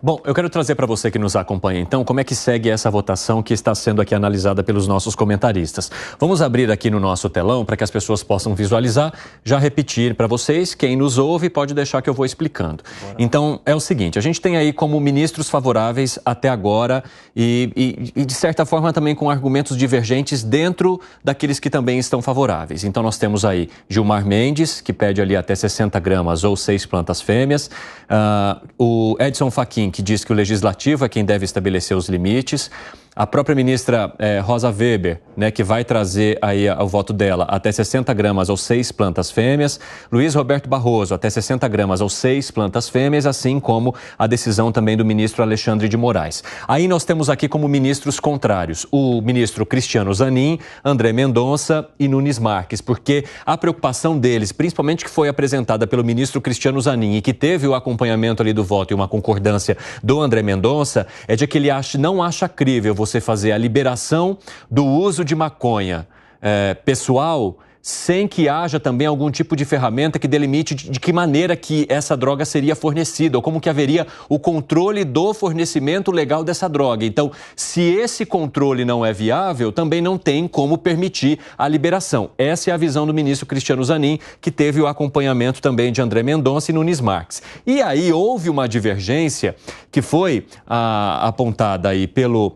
Bom, eu quero trazer para você que nos acompanha, então, como é que segue essa votação que está sendo aqui analisada pelos nossos comentaristas. Vamos abrir aqui no nosso telão para que as pessoas possam visualizar, já repetir para vocês, quem nos ouve pode deixar que eu vou explicando. Então, é o seguinte, a gente tem aí como ministros favoráveis até agora e de certa forma também com argumentos divergentes dentro daqueles que também estão favoráveis. Então, nós temos aí Gilmar Mendes, que pede ali até 60 gramas ou 6 plantas fêmeas, o Edson Fachin, que diz que o Legislativo é quem deve estabelecer os limites. A própria ministra Rosa Weber, né, que vai trazer aí o voto dela até 60 gramas ou 6 plantas fêmeas. Luiz Roberto Barroso, até 60 gramas ou 6 plantas fêmeas, assim como a decisão também do ministro Alexandre de Moraes. Aí nós temos aqui como ministros contrários o ministro Cristiano Zanin, André Mendonça e Nunes Marques, porque a preocupação deles, principalmente que foi apresentada pelo ministro Cristiano Zanin e que teve o acompanhamento ali do voto e uma concordância do André Mendonça, é de que ele não acha crível você fazer a liberação do uso de maconha pessoal sem que haja também algum tipo de ferramenta que delimite de que maneira que essa droga seria fornecida ou como que haveria o controle do fornecimento legal dessa droga. Então, se esse controle não é viável, também não tem como permitir a liberação. Essa é a visão do ministro Cristiano Zanin, que teve o acompanhamento também de André Mendonça e Nunes Marques. E aí houve uma divergência que foi apontada aí pelo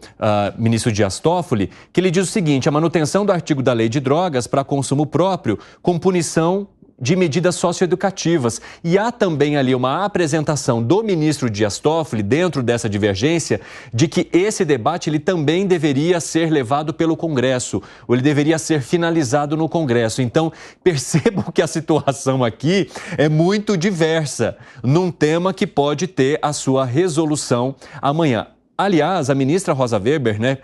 ministro Dias Toffoli, que ele diz o seguinte: a manutenção do artigo da lei de drogas para consumo próprio com punição de medidas socioeducativas. E há também ali uma apresentação do ministro Dias Toffoli, dentro dessa divergência, de que esse debate ele também deveria ser levado pelo Congresso, ou ele deveria ser finalizado no Congresso. Então, percebam que a situação aqui é muito diversa, num tema que pode ter a sua resolução amanhã. Aliás, a ministra Rosa Weber, né,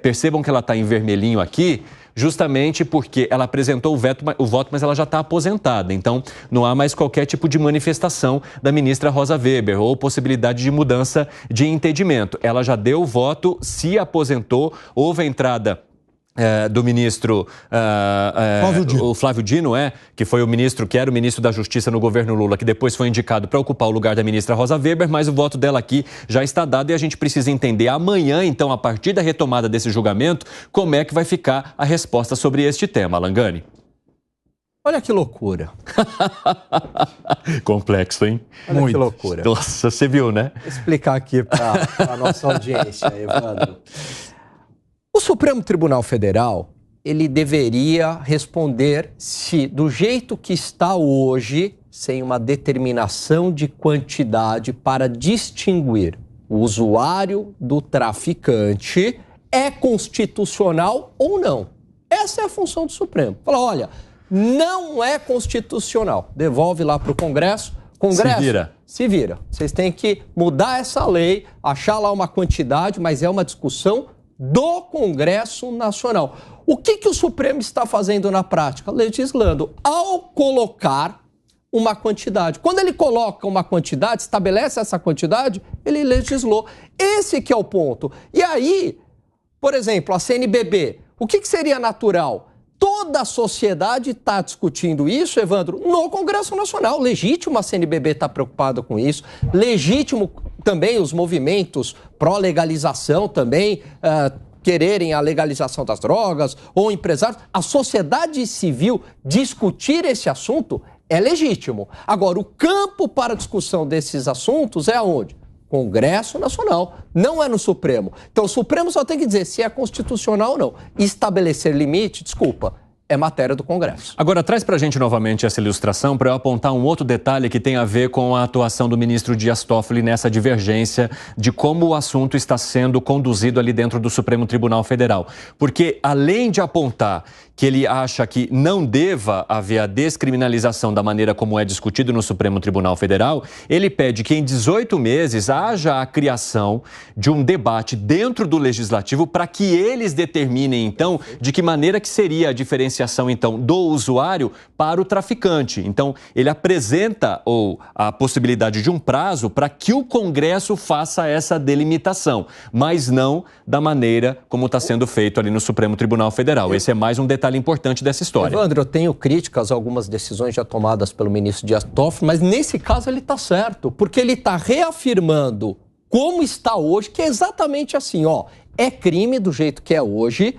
percebam que ela está em vermelhinho aqui, justamente porque ela apresentou o voto, mas ela já está aposentada. Então, não há mais qualquer tipo de manifestação da ministra Rosa Weber ou possibilidade de mudança de entendimento. Ela já deu o voto, se aposentou, houve a entrada do ministro o Flávio Dino, que foi o ministro, que era o ministro da Justiça no governo Lula, que depois foi indicado para ocupar o lugar da ministra Rosa Weber, mas o voto dela aqui já está dado e a gente precisa entender amanhã, então, a partir da retomada desse julgamento, como é que vai ficar a resposta sobre este tema. Langani. Olha que loucura. Complexo, hein? Olha que loucura. Nossa, você viu, né? Vou explicar aqui para a nossa audiência, Evandro. O Supremo Tribunal Federal, ele deveria responder se, do jeito que está hoje, sem uma determinação de quantidade para distinguir o usuário do traficante, é constitucional ou não. Essa é a função do Supremo. Fala, olha, não é constitucional. Devolve lá para o Congresso. Congresso, se vira. Vocês têm que mudar essa lei, achar lá uma quantidade, mas é uma discussão do Congresso Nacional. O que o Supremo está fazendo na prática? Legislando. Ao colocar uma quantidade. Quando ele coloca uma quantidade, estabelece essa quantidade, ele legislou. Esse que é o ponto. E aí, por exemplo, a CNBB, o que seria natural? Toda a sociedade está discutindo isso, Evandro, no Congresso Nacional. Legítimo a CNBB estar preocupada com isso. Legítimo também os movimentos pró-legalização também quererem a legalização das drogas ou empresários. A sociedade civil discutir esse assunto é legítimo. Agora, o campo para discussão desses assuntos é aonde? Congresso Nacional, não é no Supremo. Então, o Supremo só tem que dizer se é constitucional ou não. Estabelecer limite, desculpa, é matéria do Congresso. Agora, traz para a gente novamente essa ilustração para eu apontar um outro detalhe que tem a ver com a atuação do ministro Dias Toffoli nessa divergência de como o assunto está sendo conduzido ali dentro do Supremo Tribunal Federal. Porque, além de apontar que ele acha que não deva haver a descriminalização da maneira como é discutido no Supremo Tribunal Federal, ele pede que em 18 meses haja a criação de um debate dentro do Legislativo para que eles determinem, então, de que maneira que seria a diferenciação, então, do usuário para o traficante. Então, ele apresenta a possibilidade de um prazo para que o Congresso faça essa delimitação, mas não da maneira como está sendo feito ali no Supremo Tribunal Federal. Esse é mais um detalhe importante dessa história. Evandro, eu tenho críticas a algumas decisões já tomadas pelo ministro Dias Toffoli, mas nesse caso ele está certo, porque ele está reafirmando como está hoje, que é exatamente assim, ó, é crime do jeito que é hoje,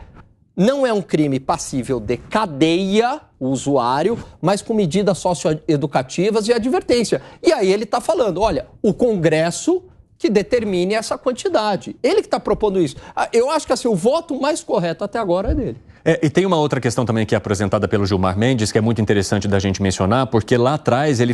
não é um crime passível de cadeia, o usuário, mas com medidas socioeducativas e advertência. E aí ele está falando, olha, o Congresso que determine essa quantidade. Ele que está propondo isso. Eu acho que assim, o voto mais correto até agora é dele. E tem uma outra questão também que é apresentada pelo Gilmar Mendes, que é muito interessante da gente mencionar, porque lá atrás ele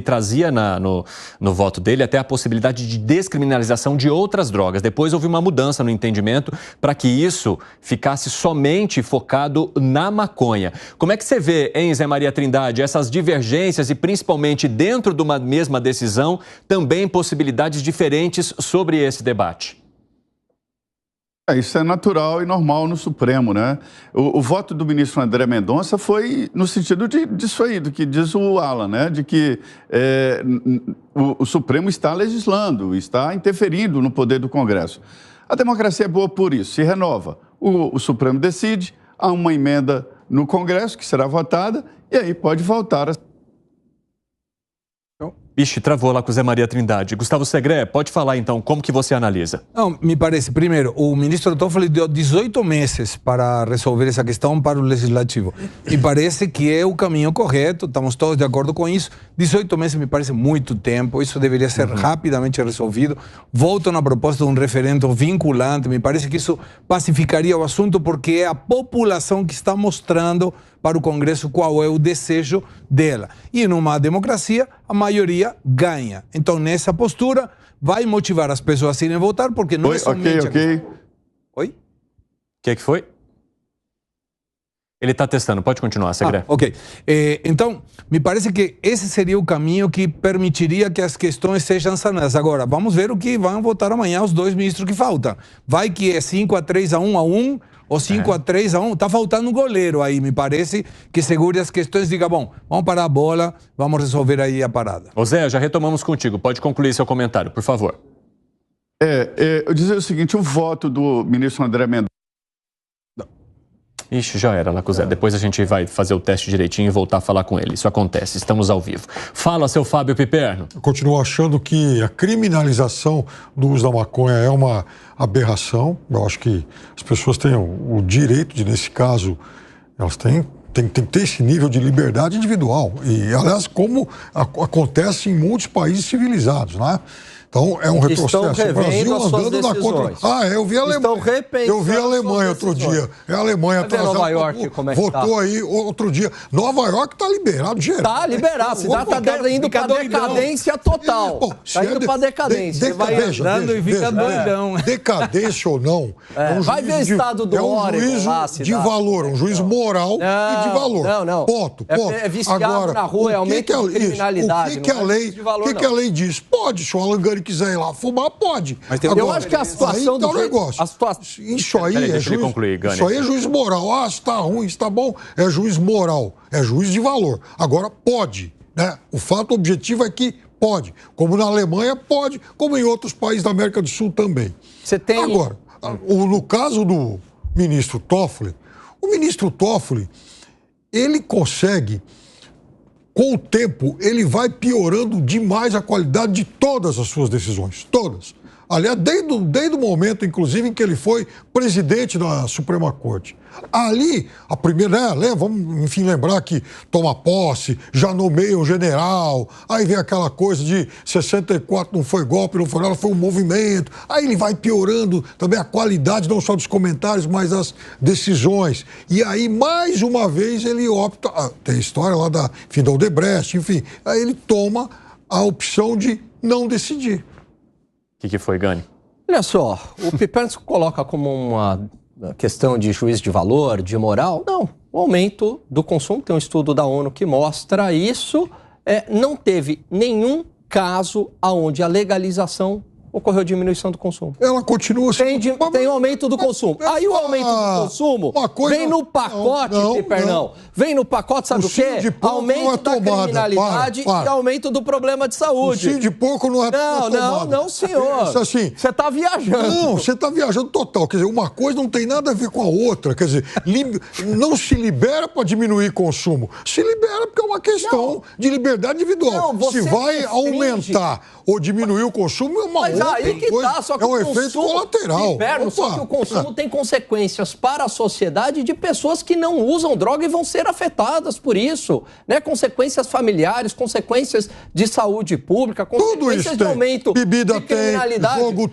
trazia no voto dele até a possibilidade de descriminalização de outras drogas. Depois houve uma mudança no entendimento para que isso ficasse somente focado na maconha. Como é que você vê, hein, Zé Maria Trindade, essas divergências e principalmente dentro de uma mesma decisão, também possibilidades diferentes sobre esse debate? Isso é natural e normal no Supremo, né? O voto do ministro André Mendonça foi no sentido disso aí, do que diz o Alan, né? De que o Supremo está legislando, está interferindo no poder do Congresso. A democracia é boa por isso, se renova. O Supremo decide, há uma emenda no Congresso que será votada e aí pode voltar a... Ixi, travou lá com o Zé Maria Trindade. Gustavo Segré, pode falar então, como que você analisa? Não, me parece, primeiro, o ministro Toffoli deu 18 meses para resolver essa questão para o Legislativo. Me parece que é o caminho correto, estamos todos de acordo com isso. 18 meses me parece muito tempo, isso deveria ser rapidamente resolvido. Volto na proposta de um referendo vinculante, me parece que isso pacificaria o assunto, porque é a população que está mostrando para o Congresso qual é o desejo dela. E numa democracia, a maioria ganha. Então, nessa postura, vai motivar as pessoas a irem votar, porque não é somente... Oi? O que foi? Ele está testando, pode continuar, Segré. Ok. Então, me parece que esse seria o caminho que permitiria que as questões sejam sanadas. Agora, vamos ver o que vão votar amanhã os dois ministros que faltam. Vai que é 5-3 a 1 ou 5-3 a 1, está faltando um goleiro aí, me parece, que segure as questões e diga, bom, vamos parar a bola, vamos resolver aí a parada. Ô Zé, já retomamos contigo, pode concluir seu comentário, por favor. Eu dizer o seguinte, o voto do ministro André Mendonça... Ixi, já era, Lacuzé. Depois a gente vai fazer o teste direitinho e voltar a falar com ele. Isso acontece, estamos ao vivo. Fala, seu Fábio Piperno. Eu continuo achando que a criminalização do uso da maconha é uma aberração. Eu acho que as pessoas têm o direito de, nesse caso, elas têm que ter esse nível de liberdade individual. E, aliás, como acontece em muitos países civilizados, né? Então, é um retrocesso. O Brasil andando na contra... eu vi a Alemanha. Eu vi a Alemanha outro dia. A Alemanha atrasada. Nova York, como é que votou aí outro dia. Nova York está liberado geral. Está liberado. A cidade está indo para decadência total. Está indo para decadência. Vai andando e fica doidão. Decadência ou não. Vai ver o estado do Oregon lá, cidade. De valor, um juiz moral e de valor. Não. Ponto. É viciado na rua, é aumento de criminalidade. O que a lei diz? Pode, se o Alan Gani quiser ir lá fumar, pode. Mas eu acho que a situação do negócio. Isso aí é juiz. Isso aí é juiz moral. Se está ruim, se está bom, é juiz moral. É juiz de valor. Agora, pode. Né? O fato objetivo é que pode. Como na Alemanha, pode. Como em outros países da América do Sul também. Agora, no caso do ministro Toffoli, o ministro Toffoli, ele consegue... Com o tempo, ele vai piorando demais a qualidade de todas as suas decisões. Todas. Aliás, desde o momento, inclusive, em que ele foi presidente da Suprema Corte. Ali, a primeira, vamos, enfim, lembrar que toma posse, já nomeia um general, aí vem aquela coisa de 64 não foi golpe, não foi nada, foi um movimento. Aí ele vai piorando também a qualidade, não só dos comentários, mas das decisões. E aí, mais uma vez, ele opta, tem a história lá da Odebrecht, enfim, aí ele toma a opção de não decidir. O que foi, Gani? Olha só, o Piperno coloca como uma questão de juízo de valor, de moral. Não, o aumento do consumo, tem um estudo da ONU que mostra isso, não teve nenhum caso onde a legalização ocorreu diminuição do consumo. Ela continua... Tem um aumento do consumo. Aí o aumento do consumo vem no pacote, Pipernão. Vem no pacote, sabe o quê? Aumento da criminalidade e aumento do problema de saúde. O sim de pouco não é tomada. Não, senhor. Assim, você está viajando. Não, você está viajando total. Quer dizer, uma coisa não tem nada a ver com a outra. Quer dizer, não se libera para diminuir consumo. Se libera porque é uma questão de liberdade individual. Se vai aumentar ou diminuir o consumo é uma Mas outra aí que coisa. tá, só que é um efeito colateral. Inverno, só que o consumo tem consequências para a sociedade de pessoas que não usam droga e vão ser afetadas por isso, né? Consequências familiares, consequências de saúde pública, consequências de aumento bebida de criminalidade. Tem, jogo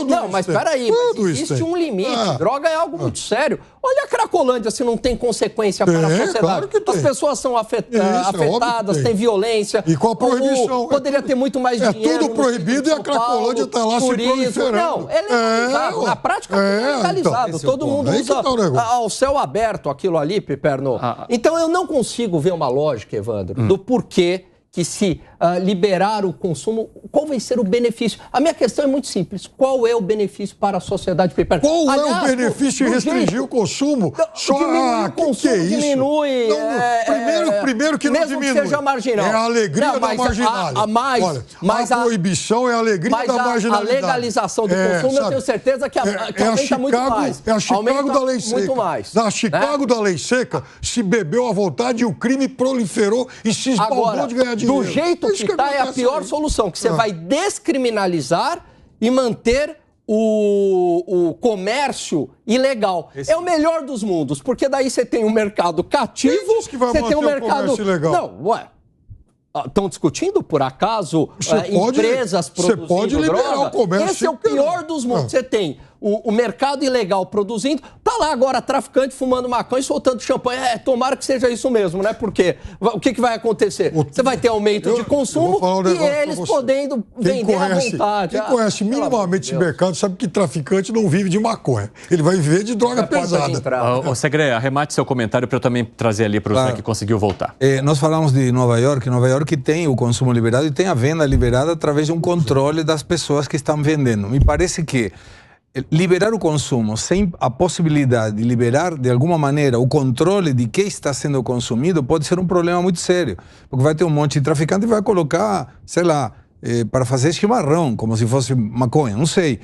tem, mas peraí, existe um limite. Droga é algo muito sério. Olha a Cracolândia, se não tem consequência para a sociedade. Claro que tem. As pessoas são afetadas, tem violência. E com a proibição. Poderia ter muito mais dinheiro. É tudo proibido e a Cracolândia está lá se proliferando. Não, é legalizado. Na prática é legalizado. Então, todo mundo usa ao céu aberto aquilo ali, Piperno. Então eu não consigo ver uma lógica, Evandro, do porquê que se liberar o consumo, qual vai ser o benefício? A minha questão é muito simples. Qual é o benefício para a sociedade? Qual é o benefício em restringir o consumo? Só o consumo diminui. Primeiro que não mesmo diminui. Que seja marginal. É a alegria da marginalidade. A proibição é a alegria da marginalidade. A legalização do consumo, eu tenho certeza que aumenta muito mais. É a Chicago da lei seca. Muito mais. Na Chicago da lei seca, se bebeu à vontade e o crime proliferou e se esbalou de ganhar dinheiro. Do jeito que está é a pior solução, que você vai descriminalizar e manter o comércio ilegal. É o melhor dos mundos, porque daí você tem um mercado cativo, você tem um mercado ilegal. Não, ué. Estão discutindo, por acaso, empresas produzindo droga? Você pode liberar o comércio. Esse é o pior dos mundos. Você tem o mercado ilegal produzindo, tá lá agora traficante fumando maconha e soltando champanhe. Tomara que seja isso mesmo, né? Porque o que vai acontecer? Você vai ter aumento de consumo e eles podendo vender à vontade. Quem conhece minimamente esse mercado sabe que traficante não vive de maconha. Ele vai viver de droga pesada. Ô, Segre, arremate seu comentário para eu também trazer ali para o Zé que conseguiu voltar. Nós falamos de Nova York. Nova York tem o consumo liberado e tem a venda liberada através de um controle das pessoas que estão vendendo. Me parece que liberar o consumo sem a possibilidade de liberar, de alguma maneira, o controle de que está sendo consumido pode ser um problema muito sério. Porque vai ter um monte de traficante e vai colocar, sei lá, para fazer chimarrão, como se fosse maconha, não sei.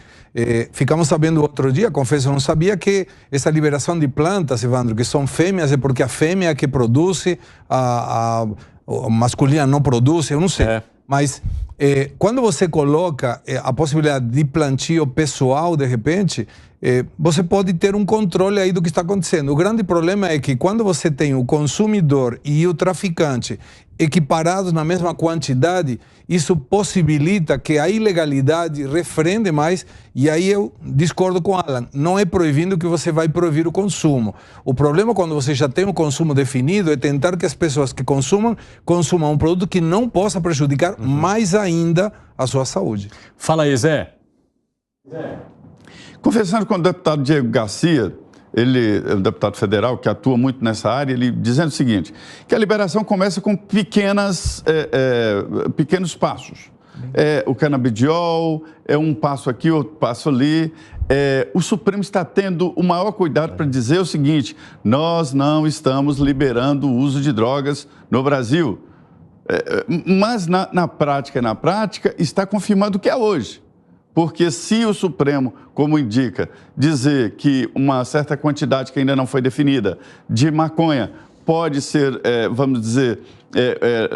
Ficamos sabendo outro dia, confesso, eu não sabia que essa liberação de plantas, Evandro, que são fêmeas, é porque a fêmea é que produz, a masculina não produz, eu não sei. Mas quando você coloca a possibilidade de plantio pessoal, de repente, você pode ter um controle aí do que está acontecendo. O grande problema é que quando você tem o consumidor e o traficante equiparados na mesma quantidade, isso possibilita que a ilegalidade refrende mais, e aí eu discordo com Alan, não é proibindo que você vai proibir o consumo. O problema quando você já tem um consumo definido é tentar que as pessoas que consumam um produto que não possa prejudicar mais ainda a sua saúde. Fala aí, Zé. Conversando com o deputado Diego Garcia, ele é um deputado federal que atua muito nessa área, ele dizendo o seguinte, que a liberação começa com pequenos passos. O canabidiol, um passo aqui, outro passo ali. O Supremo está tendo o maior cuidado para dizer o seguinte, nós não estamos liberando o uso de drogas no Brasil. Mas na prática, está confirmando o que é hoje. Porque se o Supremo, como indica, dizer que uma certa quantidade que ainda não foi definida de maconha pode ser, vamos dizer,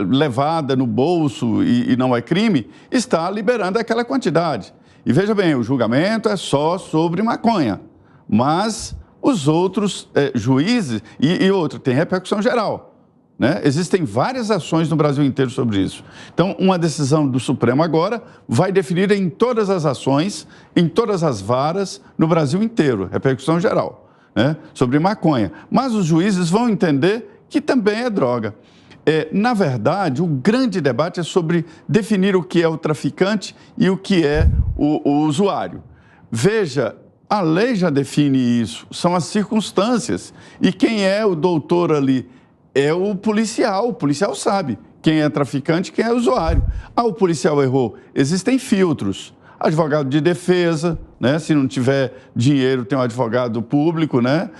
levada no bolso e não é crime, está liberando aquela quantidade. E veja bem, o julgamento é só sobre maconha, mas os outros juízes e outro, tem repercussão geral. Né? Existem várias ações no Brasil inteiro sobre isso. Então, uma decisão do Supremo agora vai definir em todas as ações, em todas as varas, no Brasil inteiro, repercussão geral, né? Sobre maconha. Mas os juízes vão entender que também é droga. Na verdade, o grande debate é sobre definir o que é o traficante e o que é o usuário. Veja, a lei já define isso, são as circunstâncias. E quem é o doutor ali? É o policial sabe quem é traficante e quem é usuário. O policial errou, existem filtros. Advogado de defesa, né? Se não tiver dinheiro, tem um advogado público, né?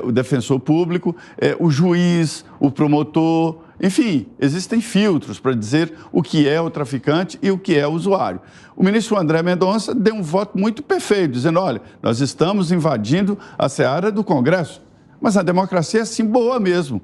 O defensor público, o juiz, o promotor, enfim, existem filtros para dizer o que é o traficante e o que é o usuário. O ministro André Mendonça deu um voto muito perfeito, dizendo, olha, nós estamos invadindo a seara do Congresso. Mas a democracia é assim boa mesmo,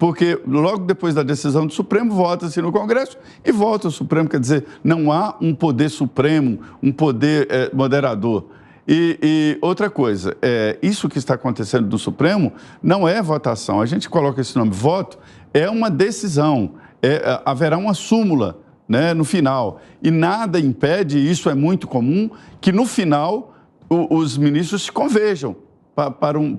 porque logo depois da decisão do Supremo, vota-se no Congresso e volta o Supremo. Quer dizer, não há um poder supremo, um poder moderador. E outra coisa, isso que está acontecendo no Supremo não é votação. A gente coloca esse nome voto, é uma decisão, haverá uma súmula, né, no final. E nada impede, isso é muito comum, que no final os ministros se converjam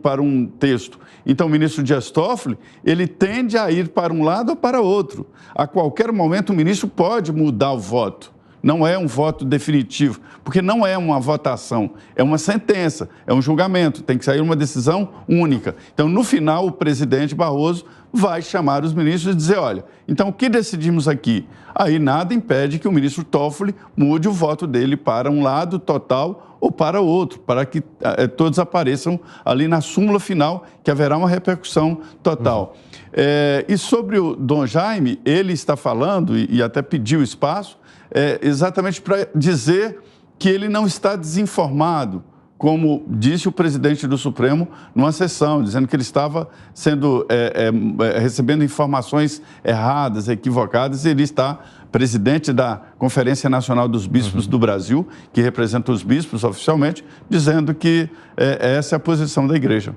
para um texto. Então, o ministro Dias Toffoli, ele tende a ir para um lado ou para outro. A qualquer momento, o ministro pode mudar o voto. Não é um voto definitivo, porque não é uma votação, é uma sentença, é um julgamento, tem que sair uma decisão única. Então, no final, o presidente Barroso vai chamar os ministros e dizer, olha, então o que decidimos aqui? Aí nada impede que o ministro Toffoli mude o voto dele para um lado total ou para outro, para que todos apareçam ali na súmula final, que haverá uma repercussão total. E sobre o Dom Jaime, ele está falando, e até pediu espaço, exatamente para dizer que ele não está desinformado, como disse o presidente do Supremo numa sessão, dizendo que ele estava recebendo informações erradas, equivocadas, e ele está presidente da Conferência Nacional dos Bispos do Brasil, que representa os bispos oficialmente, dizendo que essa é a posição da Igreja.